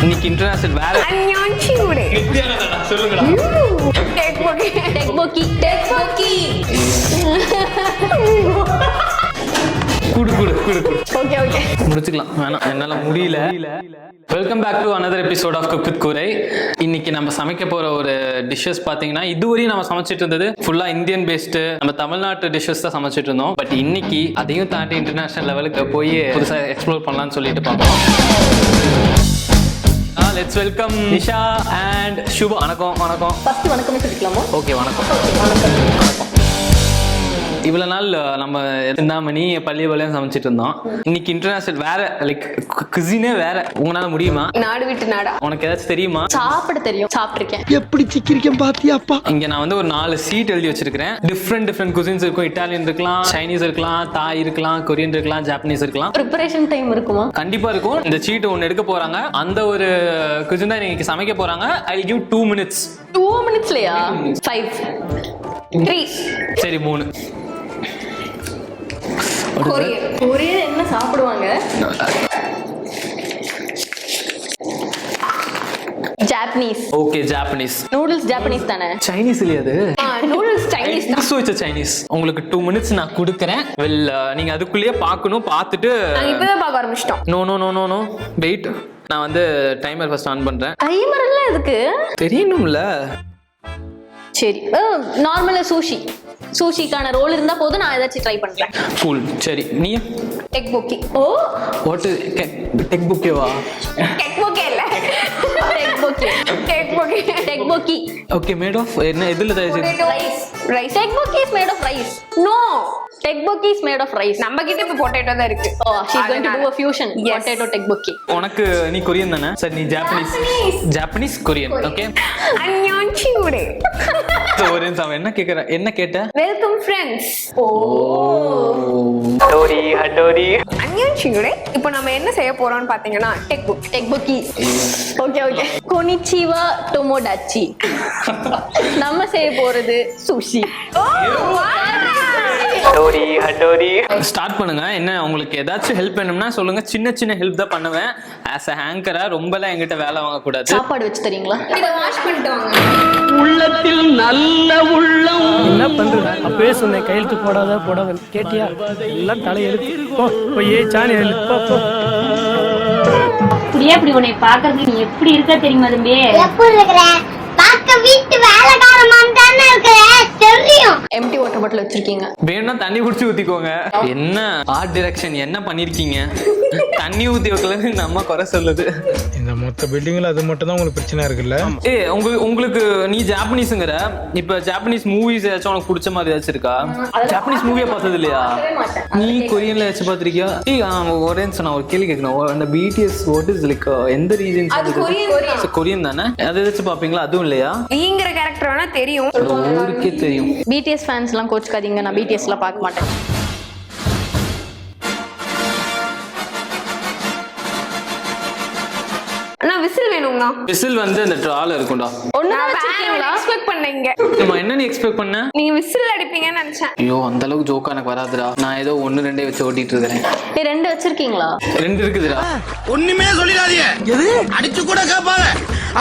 இன்னைக்கு இன்டர்நேஷனல் வேற சொல்லுங்கடா. குடு குடு குடு குடு. ஓகே ஓகே முடிச்சுக்கலாம். வேணாம், என்னால முடியல. Welcome back to another episode of Cook with Kurai. இன்னைக்கு நம்ம சமைக்க போற ஒரு டிஷ்ஷஸ் பாத்தீங்கன்னா இதுவரையும் நம்ம சமைச்சிட்டு இருந்தது ஃபுல்லா இந்தியன் பேஸ்டு, நம்ம தமிழ்நாட்டு டிஷ்ஷஸ் தான் சமைச்சிட்டு இருந்தோம். பட் இன்னைக்கு அதையும் தாண்டி இன்டர்நேஷனல் லெவலுக்கு போய் புதுசா எக்ஸ்ப்ளோர் பண்ணலாம்னு சொல்லிட்டு பார்ப்போம். Let's welcome Nisha and Subha. வணக்கம். வணக்கம். ஃபர்ஸ்ட் வணக்கம் சொல்லிக்கலாமா? ஓகே, வணக்கம். இவ்வளவு நாள் நம்ம சிந்தாமணி பள்ளிபாளையம் சமைச்சிட்டு இருந்தோம். இன்னைக்கு இன்டர்நேஷனல் வேற, லைக் குசினே வேற. உங்களால முடியுமா? நாடு விட்டு நாடா. உனக்கு ஏதாச்சும் தெரியுமா? சாப்பிட தெரியும், சாப்பிட்டிருக்கேன். எப்படி சிக்கிரிக்கம் பாத்தியாப்பா? இங்க நான் வந்து ஒரு 4 சீட் எழுதி வச்சிருக்கேன். டிஃப்ரெண்ட் குசின்ஸ் இருக்கும். இட்டாலியன் இருக்கலாம், சைனீஸ் இருக்கலாம், தாய் இருக்கலாம், கொரியன் இருக்கலாம், ஜாப்பனீஸ் இருக்கலாம். ப்ரிப்பரேஷன் டைம் இருக்குமா? கண்டிப்பா இருக்கும். இந்த சீட் ஒன்னு எடுக்க போறாங்க. அந்த ஒரு குசின் தான் இன்னைக்கு சமைக்க போறாங்க. I give 2 minutes. 2 minutesலயா? 5 3 சரி 3. கொரியன் என்ன சாப்பிடுவாங்க? Japanese. Okay, Japanese. Noodles Japanese தானே? சைனீஸ் இல்லையா அது? நூடுல்ஸ் சைனீஸ் தான். So it's Chinese. உங்களுக்கு 2 minutes நான் கொடுக்கறேன். வெல், நீங்க அதுக்குள்ளேயே பார்க்கணும். பார்த்துட்டு நாங்க இப்பதான் பார்க்க ஆரம்பிச்சிட்டோம். No no no no no wait. நான் வந்து டைமர் ஃபர்ஸ்ட் ஆன் பண்றேன். டைமர் எல்லாம் எதுக்கு? தெரியணும்ல. சரி, நார்மலா சூஷிக்கான ரோல் இருந்தா போதும். நான் ஏதாச்சும் ட்ரை பண்றேன். கூல். சரி, நீ டெக் புக்கி. ஓ, வாட் டெக் புக்கேவா? டெக் புக்கே இல்ல, டெக் புக்கி. டெக் புக்கி. டெக் புக்கி. ஓகே, மேட் ஆஃப் என்ன? எதுல தயாரிச்சது? ரைஸ். டெக் புக்கி is made of rice. No, டெக் புக்கி இஸ் மேட் ஆஃப் ரைஸ். நம்ம கிட்ட இப்ப பொட்டேட்டோ தான் இருக்கு. ஓ, she is going to do a fusion. Potato டெக் புக்கி. உனக்கு நீ கொரியன் தானே? சரி, நீ ஜாப்பனீஸ் கொரியன். ஓகே. அன்யான்சியூடே. ஒரு நிமிஷம். என்ன கேட்ட? Welcome friends. ஓ, ஹட்டோரி. அன்யான்சியூடே. இப்போ நம்ம என்ன செய்ய போறோம்னு பாத்தீங்கன்னா டெக் புக்கி. Okay okay. கொனிச்சிவா டொமோடாச்சி. நம்ம செய்ய போறது சுஷி. ஸ்டார்ட் பண்ணுங்க. என்ன உங்களுக்கு ஏதாச்சும் ஹெல்ப் வேணும்னா சொல்லுங்க. சின்ன ஹெல்ப் தான் பண்ணுவேன். ஆஸ் அ ஹேங்கரா ரொம்பலாம் என்கிட்ட வேலை வாங்க கூடாது. சாப்பாடு வச்சு தரீங்களா? இத வாஷ் பண்ணிட்டு வாங்க. உள்ளத்தில் நல்ல உள்ளம். என்ன பண்றது? அப்பவே சொன்னேன் கையெழுத்து போடாத கேட்டியா? எல்லாம் தலையெழுத்து. போய் சாணி இப்படி உன்னை பாக்குறதுக்கு நீ எப்படி இருக்க தெரியுமா தம்பி? எப்படி இருக்கற? பாக்க வீட்டு வேலைக்காரமான் தானே இருக்கற, தெரியும். எம்டி வாட்டர் பாட்டில் வச்சிருக்கீங்க. வேணும்னா தண்ணி குடிச்சு ஊத்திக்கோங்க. என்ன ஆர்ட் டைரக்ஷன் என்ன பண்ணிருக்கீங்க? தண்ணி ஊத்தி வைக்கலன்னு நம்ம குறை சொல்லுது. இந்த மொத்த பில்டிங்ல அது மட்டும் தான் உங்களுக்கு பிரச்சனை இருக்குல்ல? உங்களுக்கு நீ ஜாப்பனீஸ்ங்கற. இப்ப ஜாப்பனீஸ் மூவிஸ் ஏதாச்சும் உனக்கு பிடிச்ச மாதிரி ஏதாச்சும் இருக்கா? ஜாப்பனீஸ் மூவியே பார்த்தது இல்லையா? நீ கொரியன்ல ஏதாச்சும் பாத்திருக்கியா? ஒரே நான் ஒரு கேள்வி கேட்கணும். அந்த பிடிஎஸ் வாட் இஸ் லைக் எந்த ரீஜன்? கொரியன் தானே? அது ஏதாச்சும் பாப்பீங்களா? அதுவும் இல்லையா? நீங்கிற கேரக்டர் வேணா தெரியும், ஊருக்கே தெரியும். பிடிஎஸ் ஃபேன்ஸ் எல்லாம் கோச்சுக்காதீங்க. நான் பிடிஎஸ் எல்லாம் பார்க்க மாட்டேன். அண்ணா விசில் வேணும்னா? விசில் வந்து அந்த ட்ரால இருக்கும்டா. ஒண்ணுதான் வச்சிருக்கீங்களா? எக்ஸ்பெக்ட் பண்ணீங்க. என்ன நீ எக்ஸ்பெக்ட் பண்ண? நீங்க விசில் அடிப்பீங்கன்னு நினைச்சேன். ஐயோ, அந்த அளவுக்கு ஜோக்கா எனக்கு வராதுடா. நான் ஏதோ 1-2 வச்சு ஓட்டிட்டு இருக்கேன். 2 வச்சிருக்கீங்களா? 2 இருக்குதுடா. ஒண்ணுமே சொல்லிடாதீங்க. எது அடிச்சு கூட கேட்பாங்க.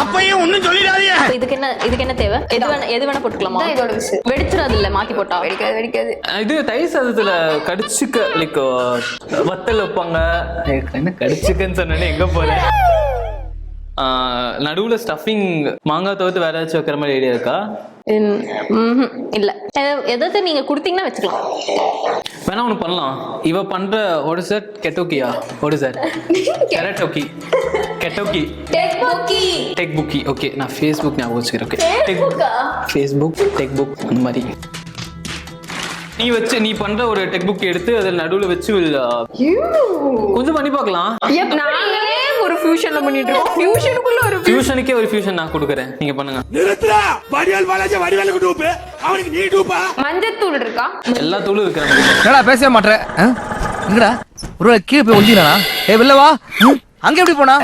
அப்பையும் ஒண்ணும் சொல்லிடாதீங்க. இதுக்கு என்ன தேவை? எது வேணா போட்டுக்கலாமா? இதோட விசில் வெடிச்சிராது இல்ல? மாத்தி போட்டா வெடிக்காது. இது தயிர் சாதத்துல கடிச்சுக்க லைக் வத்தல் வைப்பாங்க. என்ன கடிச்சுக்கன்னு சொன்னேன்னு எங்க போறேன்? நடுவுல ஸ்டஃபிங் மாங்காய் தவிர்த்து வேற ஏதாச்சும் வைக்கிற மாதிரி ஐடியா இருக்கா? இல்ல, ஏதாவது நீங்க குடுத்தீங்கன்னா வச்சுக்கலாம். வேணா ஒண்ணு பண்ணலாம். இவ பண்ற ஒரு சார் கெட்டோக்கியா? ஒரு சார் கெரட்டோக்கி கெட்டோக்கி டெக் புக்கி. ஓகே, நான் ஃபேஸ்புக் ஞாபகம் வச்சுக்கிறேன். ஃபேஸ்புக் டெக் புக் அந்த மாதிரி நீ பண்ற ஒரு டெக் புக் எடுத்து அதில் நடுவுல வச்சு கொஞ்சம் பண்ணி பார்க்கலாம். ஒரு ஃபியூஷன்ல பண்ணிட்டு இருக்கோம். ஃபியூஷனுக்குள்ள ஒரு ஃபியூஷனுக்கே ஒரு ஃபியூஷன் நான் கொடுக்கறேன். நீங்க பண்ணுங்க. நிறுத்துடா. வடிவேல் பாலாஜி வடிவேலுக்கு டூப். அவனுக்கு நீ டூப்பா? மஞ்சத்தூள் இருக்கா? எல்லா தூளும் இருக்கு. என்னடா பேசவே மாட்டற? எங்கடா? ஒரு கீழ போய் ஒளிஞ்சினானா? ஏய் வெல்ல வா. அங்க எப்படி போனா?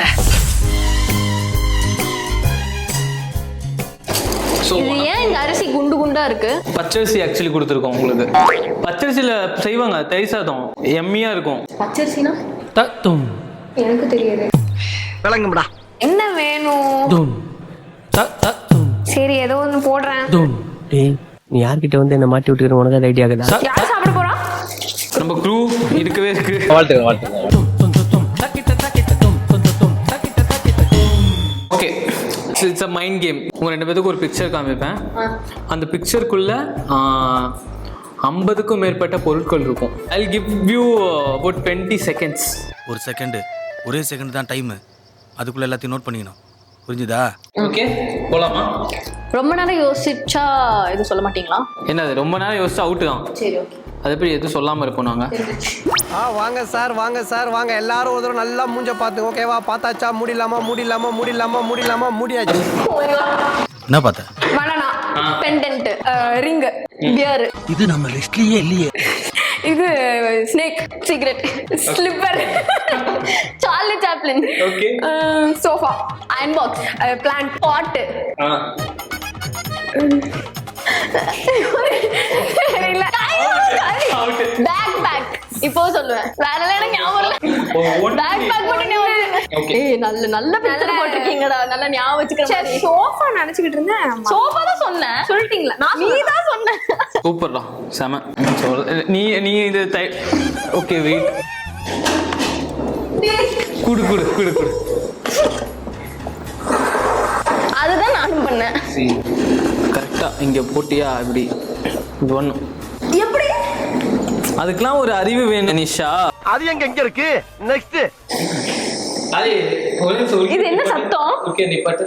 இது ஏன் இந்த அரிசி குண்டு குண்டா இருக்கு? பச்சரிசி ஆக்சுவலி கொடுத்துருக்கோம் உங்களுக்கு. பச்சரிசியில செய்வாங்க தயிர் சாதம். எம்மியா இருக்கும். பச்சரிசினா தத்தும் எனக்கு தெரியாது. விளங்கும்டா. என்ன வேணும்? தும் த த தும் சரி ஏதோ ஒன்று போடுறேன். தும். டேய் நீ யார்கிட்ட வந்து என்ன மாட்டி விட்டுக்கிற உனக்கு அது ஐடியா இருக்குதா? யார் சாப்பிட போறா? நம்ம க்ரூ இருக்கவே இருக்கு. தும் தும் தும் தும் தக்கிட்ட தக்கிட்ட தும் தும் தும் தும் தக்கிட்ட தக்கிட்ட தும். Okay, it's a mind game. உங்க 2 பேருக்கு ஒரு பிக்சர் காமிப்பேன். அந்த பிக்சருக்குள்ள 50க்கும் மேற்பட்ட பொருட்கள் இருக்கும். I'll give you about 20 seconds. ஒரு செகண்ட், ஒரே செகண்ட் தான் டைம். அதுக்குள்ள எல்லாத்தையும் நோட் பண்ணிக்கணும். புரிஞ்சுதா? ஓகே, போலாமா? ரொம்ப நேரம் யோசிச்சா எதுவும் சொல்ல மாட்டீங்களா? என்னது ரொம்ப நேரம் யோசிச்சா அவுட்டு தான். சரி ஓகே. அது எப்படி எதுவும் சொல்லாம இருப்போம் நாங்க. வாங்க சார் வாங்க சார் வாங்க எல்லாரும் ஒரு தடவை நல்லா மூஞ்ச பார்த்து ஓகேவா? பார்த்தாச்சா? முடியலாமா முடியலாமா முடியலாமா முடியலாமா முடியாச்சு. என்ன பார்த்த? Banana, pendant, ring, pear. இது நம்ம லிஸ்ட்லயே இல்லையே. இது snake, cigarette, slipper, Charlie Chaplin, Okay. Sofa, iron box, plant, pot, backpack. இப்போ சொல்லுவேன். வேற எல்லாம் எனக்கு ஞாபகம் இல்ல. பேக் பேக் மட்டும் ஞாபகம் இருக்கு. ஏய் நல்ல நல்ல பிக்சர் போட்டுருக்கீங்கடா. நல்லா ஞாபகம் வச்சுக்கிற மாதிரி. சோஃபா நினைச்சிட்டு இருந்தேன். சோஃபா தான் சொன்னேன். சொல்லிட்டீங்களா? நீ தான் சொன்ன. சூப்பர்டா, செம. நீ இது ஓகே வெயிட். குடு குடு குடு குடு. அதுதான் நானும் பண்ணேன். கரெக்டா இங்க போட்டியா? இப்படி இது ஒண்ணு. எப்படி? அதுக்கெல்லாம் ஒரு அறிவு வேணும் நிஷா. அது எங்க இருக்கு? நெக்ஸ்ட். இது என்ன சத்தம்? ஓகே நீ பாட்டு.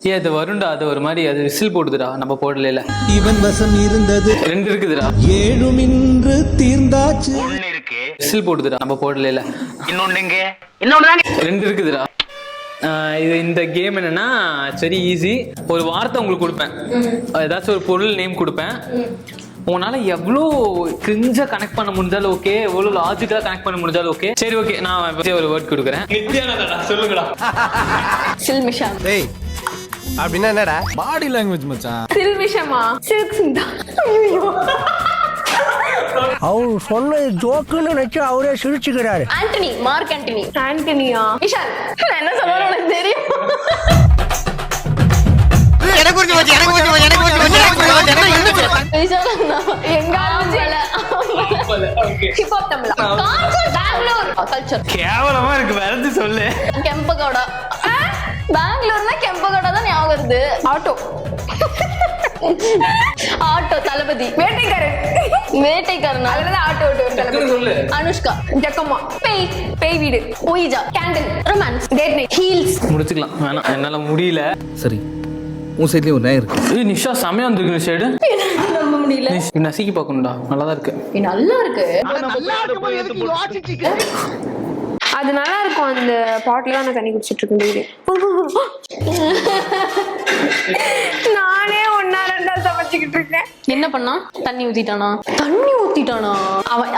ஏ அது வருண்டா. அது ஒரு மாதிரி அது விசில் போடுதுடா. நம்ம போடல. இவன் வசம் இருந்தது 2 இருக்குதுடா. 7 இன்று தீர்ந்தாச்சு. 1 இருக்கு. விசில் போடுதுடா. நம்ம போடல. இன்னொன்னுங்க. இன்னொன்னு 2 இருக்குதுடா. இது இந்த கேம் என்னன்னா சரி ஈஸி. ஒரு வார்த்தை உங்களுக்கு கொடுப்பேன். ஏதாச்சும் ஒரு பொருள் நேம் கொடுப்பேன். உன்னால எவ்வளோ கிரிஞ்சா கனெக்ட் பண்ண முடிஞ்சாலும் ஓகே, எவ்வளோ லாஜிக்கலா கனெக்ட் பண்ண முடிஞ்சாலும் ஓகே. சரி ஓகே, நான் ஒரு வேர்ட் கொடுக்குறேன். சொல்லுங்கடா. சில்மிஷா. டேய் அப்படின்னா என்னடா? பாடி லாங்குவேஜ் மச்சான். சில்மிஷமா? சில்க்ஸ்டா. ஐயோ. அவர் சொன்னது ஜோக்குன்னு நினைச்சு அவரே சிரிச்சுக்கிறாரு. Antony, Mark Antony. ஆண்டனியா? விஷால். என்ன சொல்றாரு உனக்கு தெரியும்? எனக்கு புரிஞ்சு போச்சு. விஷால் எங்க ஆம்பல. Hip hop Tamil. Concert Bangalore culture. கேவலமா இருக்கு. வேற சொல்லு. கெம்பகோடா. பெங்களூர்னா கெம்பகோடா தான் ஞாபகம் வருது. ஆட்டோ. ஆட்டோ தளபதி. வேட்டைக்காரன் அதுலதான் ஆட்டோ தளபதி. சொல்லு. அனுஷ்கா, ஜக்கம்மா, பேய் வீடு, ouija, candle, romance, date night, heels. முடிச்சுக்கலாம். வேணாம், என்னால முடியல. சரி உன் சைட்லயும் ஒரு நேரம் இருக்கு. ஏய் நிஷா செமையா வந்திருக்கு. இந்த சைடு நம்ப முடியல. நசிக்கி பார்க்கணும்டா. நல்லாதான் இருக்கு. நல்லா இருக்கு. அது நல்லா இருக்கும். அந்த பாட்டில் தான் நான் தண்ணி குடிச்சிட்டு இருக்கேன் டெய்லி. நானே 1-2 சமைச்சுக்கிட்டு இருக்கேன். என்ன பண்ணா? தண்ணி ஊத்திட்டானா?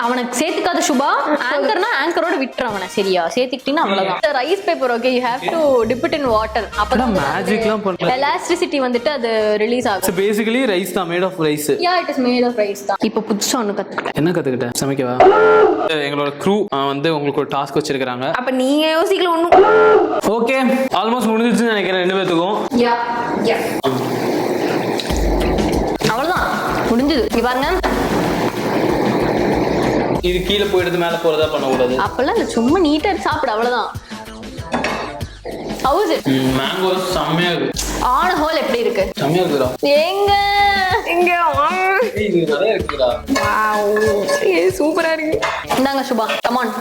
அவனுக்கு சேர்த்துக்காத சுபா. ஆங்கர்னா ஆங்கரோட விட்டுற அவனை. சரியா? சேர்த்துக்கிட்டீங்கன்னா அவ்வளவுதான். Rice paper okay, you have to dip it in water. அப்பதான் மேஜிக்லாம் பண்ணல. எலாஸ்டிசிட்டி வந்துட்டு அது ரிலீஸ் ஆகும். So basically rice தான், made of rice. Yeah, it is made of rice தான். இப்போ புதுசா ஒன்னு கத்துக்கிட்டேன். என்ன கத்துக்கிட்டேன்? சமைக்கவா? எங்களோட crew வந்து உங்களுக்கு ஒரு டாஸ்க் வச்சிருக்காங்க. அப்ப நீங்க யோசிக்கல ஒண்ணும். ஓகே, ஆல்மோஸ்ட் முடிஞ்சிருச்சுன்னு நினைக்கிறேன் 2 பேத்துக்கும். யா அவ்வளவுதான் முடிஞ்சது. இங்க பாருங்க. இது கீழே போயிடுது மேல போறதா பண்ணக்கூடாது. அப்பெல்லாம் இல்ல, சும்மா நீட்டா சாப்பிடு அவ்வளவுதான். How is it? மேங்கோ செம்மையா இருக்கு. ஆன ஹோல் எப்படி இருக்கு? செம்மையா இருக்குடா. எங்க இது நிறைய இருக்குடா. வாவ், ஏ சூப்பரா இருக்கு. இந்தாங்க சுபா, கம் ஆன்.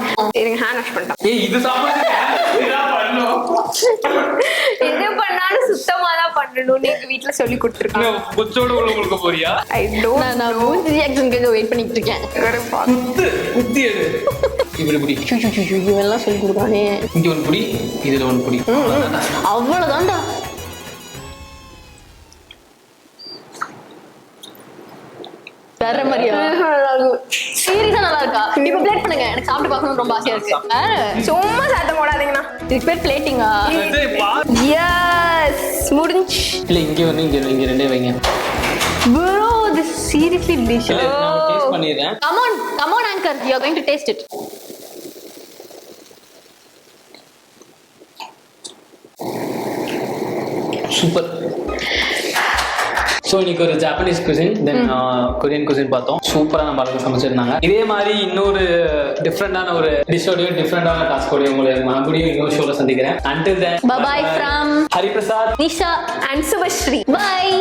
இருங்க, ஹேண்ட் வாஷ் பண்ணிட்டேன். ஏய் இது சாப்பிடுறது இதா பண்ணனும். எது பண்ணாலும் சுத்தமா தான் பண்ணணும். நீங்க வீட்ல சொல்லி கொடுத்திருக்கீங்க. புச்சோட உள்ள உங்களுக்கு போறியா? I don't. நான் மூஞ்சி ரியாக்ஷனுக்கு வெயிட் பண்ணிட்டு இருக்கேன். குத்தி எடு. இப்படி புடி. இவெல்லாம் சொல்லி கொடுக்கானே. இங்க ஒரு புடி, இதுல ஒரு புடி. அவ்வளவுதான்டா. வேற மாதிரியா? சீரியஸா நல்லா இருக்கா? இப்ப பிளேட் பண்ணுங்க. எனக்கு சாப்பிட்டு பார்க்கணும் ரொம்ப ஆசையா இருக்கு. சும்மா சத்தம் போடாதீங்கண்ணா. இதுக்கு பேர் பிளேட்டிங்கா? எஸ், முடிஞ்சு. இல்ல இங்க வந்து இங்க ரெண்டே வைங்க. Bro, this is seriously delicious. நான் டேஸ்ட் பண்ணிறேன். Come on anchor, you are going to taste it. Super. So இன்னைக்கு ஒரு ஜாப்பனீஸ் குசின் தென் கொரியன் குசின் பார்த்தோம். சூப்பராக நம்ம அழகாக சமைச்சிருந்தாங்க. இதே மாதிரி இன்னொரு டிஃப்ரெண்டான ஒரு டிஷ்ஷோடையும் டிஃப்ரெண்டான டாஸ்கோடையும் உங்களை மறுபடியும் இன்னொரு ஷோவில் சந்திக்கிறேன். Until then, bye bye from Hariprasad, Nisha and Subhashri. Bye.